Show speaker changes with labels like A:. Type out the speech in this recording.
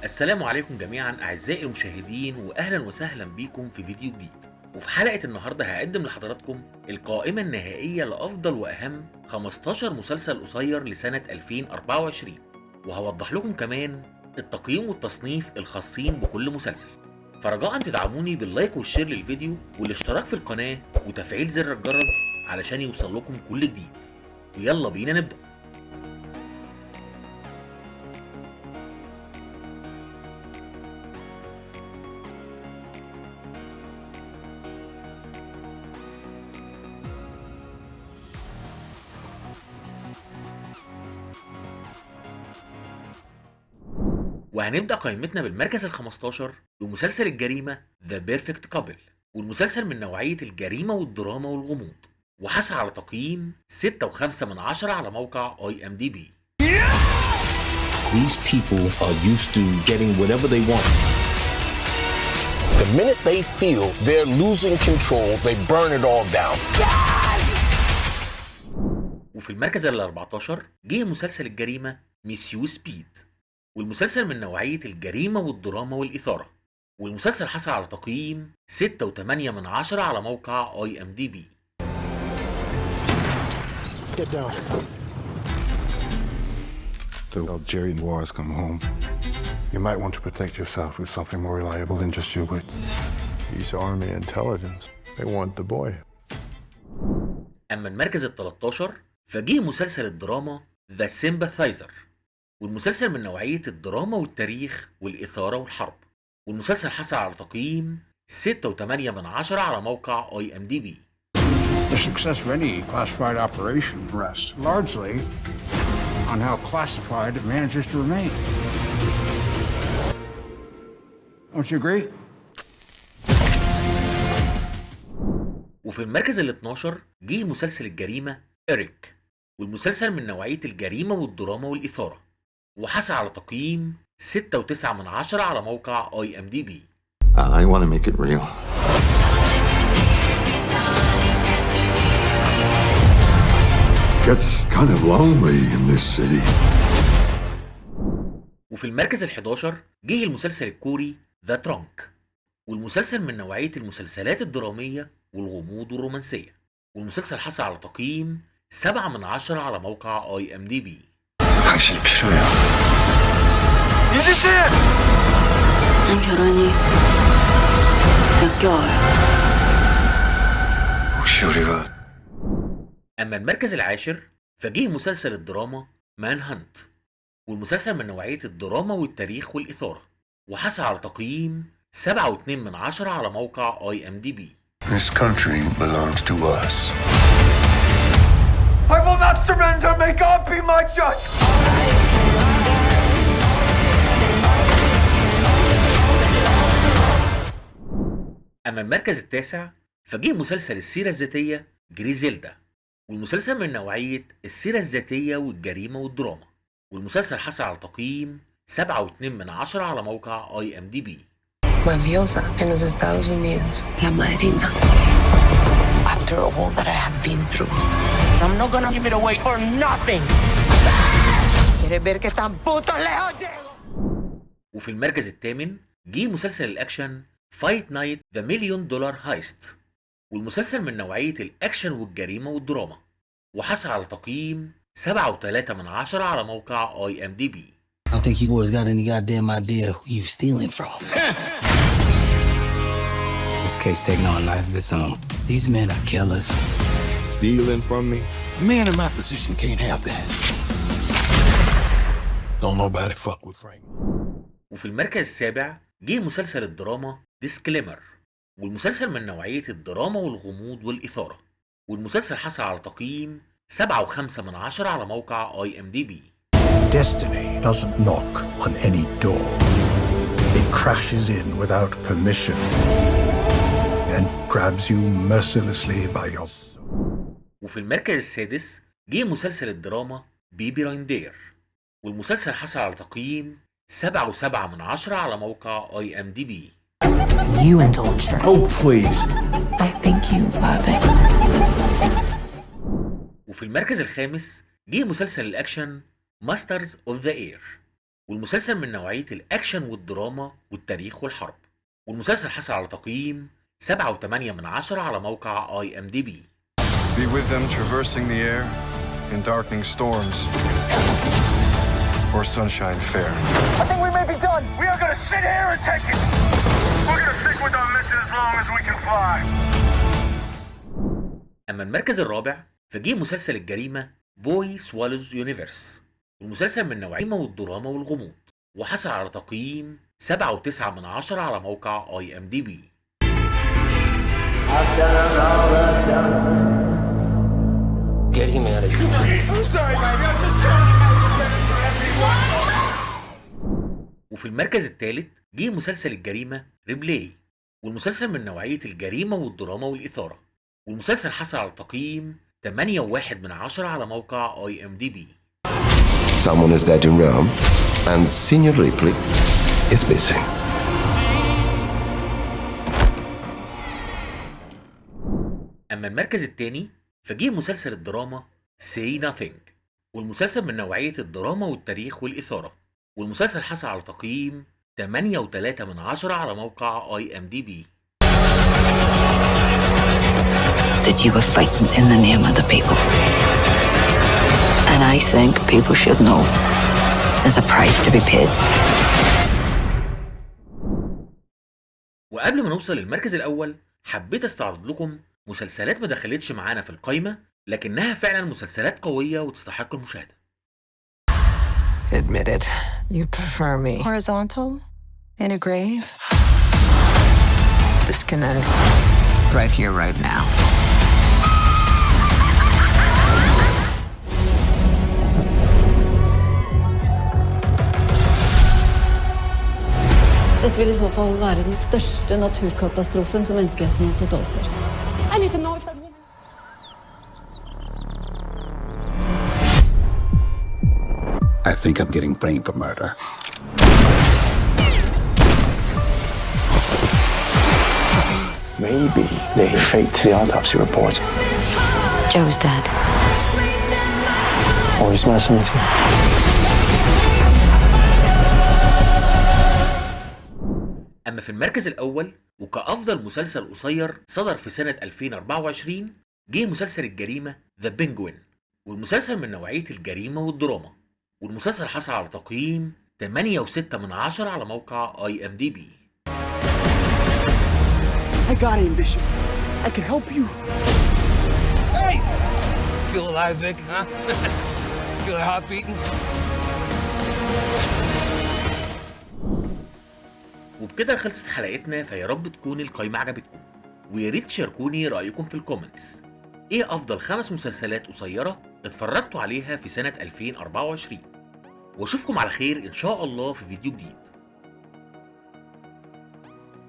A: السلام عليكم جميعا أعزائي المشاهدين، وأهلا وسهلا بيكم في فيديو جديد. وفي حلقة النهاردة هقدم لحضراتكم القائمة النهائية لأفضل وأهم 15 مسلسل قصير لسنة 2024، وهوضح لكم كمان التقييم والتصنيف الخاصين بكل مسلسل. فرجاء تدعموني باللايك والشير للفيديو والاشتراك في القناة وتفعيل زر الجرس علشان يوصل لكم كل جديد. ويلا بينا نبدأ. وهنبدأ قائمتنا بالمركز ال15 بمسلسل الجريمة The Perfect Couple، والمسلسل من نوعية الجريمة والدراما والغموض، وحصل على تقييم 6.5 على موقع IMDb.
B: These people are used to getting whatever they want. The minute they feel they're losing control, they burn it all down.
A: وفي المركز ال14 جه مسلسل الجريمة ميسيو سبيد، والمسلسل من نوعية الجريمة والدراما والإثارة، والمسلسل حصل على تقييم 6.8 على موقع IMDb.
C: Get down.
D: Till Jerry Noir's come home.
C: You might want to protect yourself with something more reliable than just your wits.
D: He's Army intelligence. They want the boy.
A: أما المركز ال13 فجه مسلسل الدراما The Sympathizer، والمسلسل من نوعية الدراما والتاريخ والإثارة والحرب، والمسلسل حصل على تقييم 6.8 على موقع IMDb.
E: The success of any classified operation rests largely on how classified it manages to remain. Don't you agree?
A: وفي المركز ال12 جه مسلسل الجريمة إريك، والمسلسل من نوعية الجريمة والدراما والإثارة، وحصل على تقييم 6.9 على موقع IMDb.
D: I want to make it real. Gets kind of lonely in this city.
A: وفي المركز ال11 جه المسلسل الكوري ذا ترانك، والمسلسل من نوعية المسلسلات الدرامية والغموض والرومانسية، والمسلسل حصل على تقييم 7 على موقع IMDb.
D: 당신이 필요해요.
E: 유지 씨!
F: 난 결혼이 몇 개월.
D: 혹시 우리가
A: أما المركز العاشر فجه مسلسل الدراما مان هانت، والمسلسل من نوعية الدراما والتاريخ والإثارة، وحصل على تقييم 7.2 على موقع IMDb.
D: This country belongs to us.
E: I will not surrender. May God be my judge.
A: أما المركز التاسع فجه مسلسل السيرة الذاتية جريزيلدا، والمسلسل من نوعية السيرة الذاتية والجريمة والدراما، والمسلسل حصل على تقييم 7.2 على موقع IMDb.
F: Mafiosa en los Estados Unidos. La madrina. After all that I have been through.
G: I'm not gonna give it away for nothing. ¿Quieres ver qué tan puto lejos llego?
A: وفي المركز الثامن جه مسلسل الأكشن فايت نايت ذا مليون دولار هايست، والمسلسل من نوعية الأكشن والجريمة والدراما، وحصل على تقييم 7.3 على موقع IMDb.
H: I don't think you boys got any goddamn idea who you stealing from. This case taking on a life of its own. These men are killers.
B: Stealing from me? A man in my position can't have that. Don't nobody fuck with Frank.
A: وفي المركز السابع جه مسلسل الدراما ديسكليمر، والمسلسل من نوعية الدراما والغموض والإثارة، والمسلسل حصل على تقييم 7.5 على موقع IMDb.
I: Destiny doesn't knock on any door. It crashes in without permission and grabs you mercilessly by your soul.
A: وفي المركز السادس جه مسلسل الدراما بيبي رايندير، والمسلسل حصل على تقييم 7.7 على موقع IMDb.
F: You indulge her.
I: Oh, please.
F: I think you love it.
A: وفي المركز الخامس جه مسلسل الأكشن ماسترز اوف ذا اير، والمسلسل من نوعية الأكشن والدراما والتاريخ والحرب. والمسلسل حصل على تقييم 7.8 على موقع IMDb.
D: Be with them traversing the air in darkening storms or sunshine fair.
E: I think we may be done. We are going to sit here and take it. We're going to stick with our mission as long as we can fly.
A: أما المركز الرابع فجه مسلسل الجريمة بوي سوالوز يونيفرس، والمسلسل من نوعية والدراما والغموض، وحصل على تقييم 7.9 على موقع IMDb.
G: Get him out of here.
E: I'm sorry, baby. I'm just trying to make
A: وفي المركز الثالث جه مسلسل الجريمة ريبلاي، والمسلسل من نوعية الجريمة والدراما والإثارة، والمسلسل حصل على تقييم 8.1 على موقع IMDb.
B: Someone is dead in Rome, and Senior Ripley is missing.
A: أما المركز الثاني فجه مسلسل الدراما Say Nothing، والمسلسل من نوعية الدراما والتاريخ والإثارة، والمسلسل حصل على تقييم 8.3 على موقع IMDb.
F: That you were fighting in the name of the people. And I think people should know there's a price to be paid.
A: وقبل ما نوصل للمركز الأول حبيت استعرض لكم مسلسلات ما دخلتش معانا في القايمة لكنها فعلا مسلسلات قوية وتستحق المشاهدة.
G: Admit it. You prefer me.
F: Horizontal? In a grave?
G: This can end right here, right now.
J: Dette vil i så fall være den største naturkatastrofen som menneskeheten har stått overfor. I need to know if that woman...
I: I think I'm getting framed for murder.
C: Maybe they faked the autopsy report.
F: Joe's dead.
C: Or he's messing with you.
A: أما في المركز الأول وكأفضل مسلسل قصير صدر في سنة 2024 جه مسلسل الجريمة ذا بينجوين، والمسلسل من نوعية الجريمة والدراما، والمسلسل حصل على تقييم 8.6 على موقع IMDb.
E: I got it, Bishop. I can help you. Hey!
G: Feel alive, Vic, huh? Feel a heart beating?
A: وبكده خلصت حلقتنا، فيا رب تكون القايمة عجبتكم، ويا ريت تشاركوني رأيكم في الكومنتس. ايه افضل 5 مسلسلات قصيرة اتفرجتوا عليها في سنة 2024؟ واشوفكم على خير ان شاء الله في فيديو جديد.